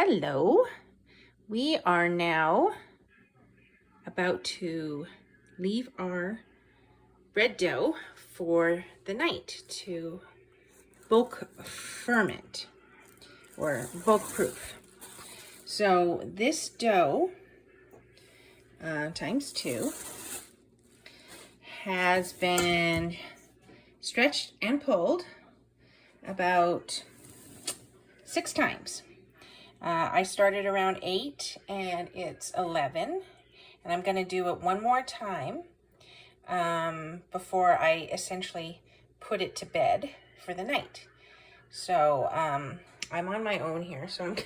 Hello, we are now about to leave our bread dough for the night to bulk ferment or bulk proof. So this dough times 2 has been stretched and pulled about 6 times. I started around 8 and it's 11, and I'm going to do it one more time before I essentially put it to bed for the night. So I'm on my own here, so I'm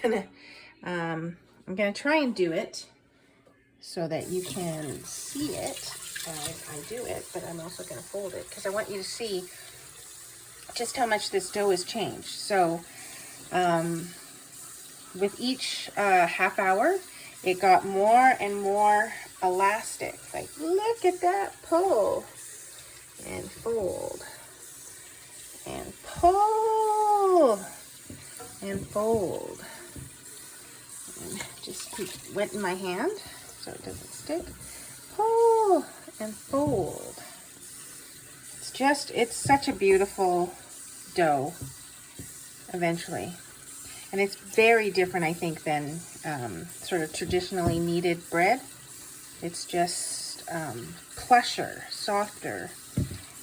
gonna try and do it so that you can see it as I do it, but I'm also going to fold it because I want you to see just how much this dough has changed. So with each half hour, it got more and more elastic. Like, look at that, pull and fold and pull and fold. And just keep wetting my hand so it doesn't stick. Pull and fold. It's such a beautiful dough eventually. And it's very different, I think, than sort of traditionally kneaded bread. It's just plusher, softer.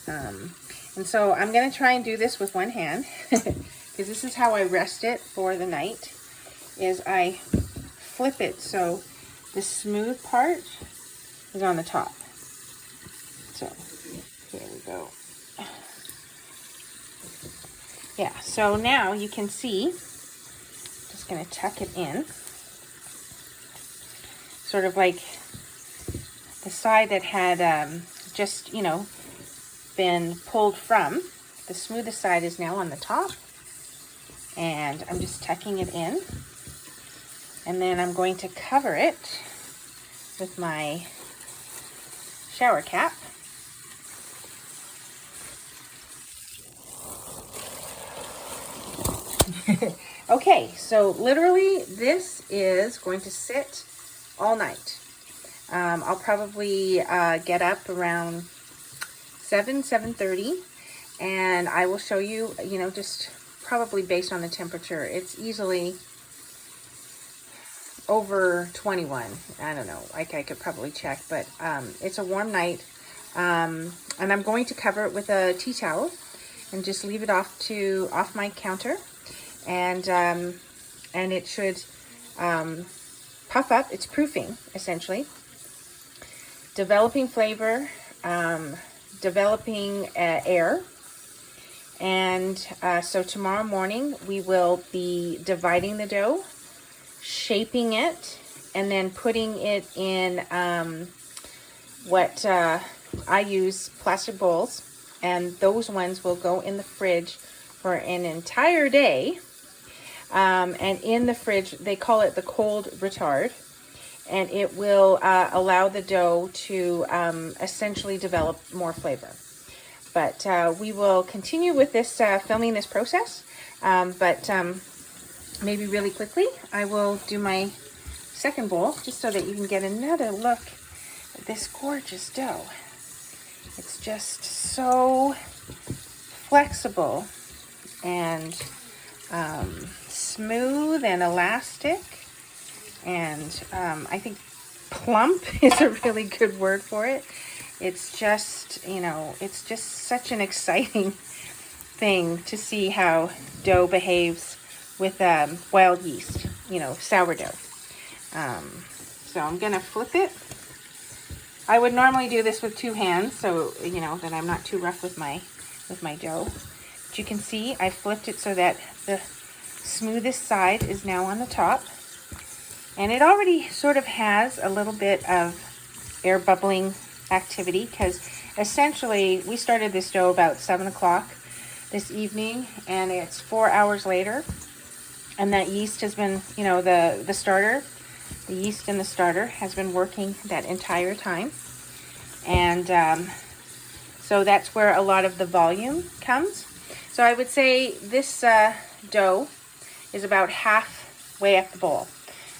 And so I'm going to try and do this with one hand, because this is how I rest it for the night, is I flip it so the smooth part is on the top. So here we go. Yeah, so now you can see, just going to tuck it in, sort of like the side that had just, been pulled from. The smoothest side is now on the top, and I'm just tucking it in, and then I'm going to cover it with my shower cap. Okay, so literally this is going to sit all night. I'll probably get up around 7:30, and I will show you, just probably based on the temperature. It's easily over 21. I don't know, I could probably check, but it's a warm night. And I'm going to cover it with a tea towel and just leave it off my counter. And it should puff up. It's proofing, essentially. Developing flavor, developing air. And so tomorrow morning we will be dividing the dough, shaping it, and then putting it in what I use, plastic bowls. And those ones will go in the fridge for an entire day. And in the fridge, they call it the cold retard, and it will allow the dough to essentially develop more flavor. But we will continue with this, filming this process, but maybe really quickly, I will do my second bowl, just so that you can get another look at this gorgeous dough. It's just so flexible and smooth and elastic, and I think plump is a really good word for it. It's just, it's just such an exciting thing to see how dough behaves with wild yeast, sourdough. So I'm gonna flip it. I would normally do this with 2 hands, so that I'm not too rough with my dough. But you can see I flipped it so that the smoothest side is now on the top, and it already sort of has a little bit of air bubbling activity, because essentially we started this dough about 7 o'clock this evening, and it's 4 hours later, and that yeast has been, the yeast in the starter has been working that entire time, and so that's where a lot of the volume comes. So I would say this dough is about half way up the bowl.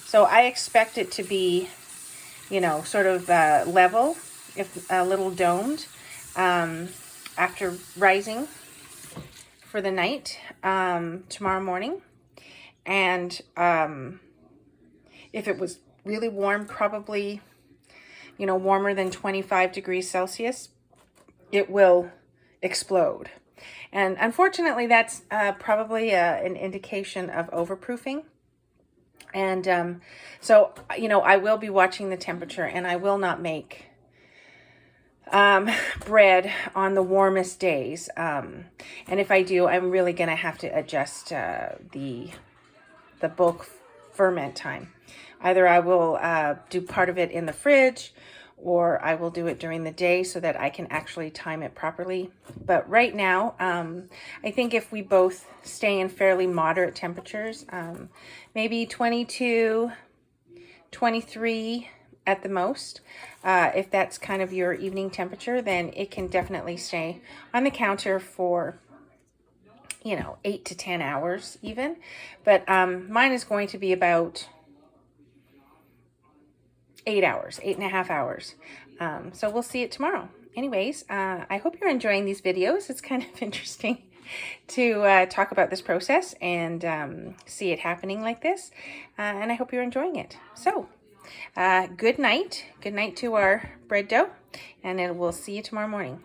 So I expect it to be, you know, sort of level, if a little domed, after rising for the night tomorrow morning. And if it was really warm, probably, you know, warmer than 25 degrees Celsius, it will explode. And unfortunately, that's probably an indication of overproofing. And so, you know, I will be watching the temperature, and I will not make bread on the warmest days. And if I do, I'm really going to have to adjust the bulk ferment time. Either I will do part of it in the fridge, or I will do it during the day so that I can actually time it properly. But right now, I think if we both stay in fairly moderate temperatures, maybe 22, 23 at the most, if that's kind of your evening temperature, then it can definitely stay on the counter for, you know, 8 to 10 hours even. But mine is going to be about 8 hours, 8.5 hours. So we'll see it tomorrow. Anyways, I hope you're enjoying these videos. It's kind of interesting to talk about this process and see it happening like this. And I hope you're enjoying it. So good night. Good night to our bread dough, and we'll see you tomorrow morning.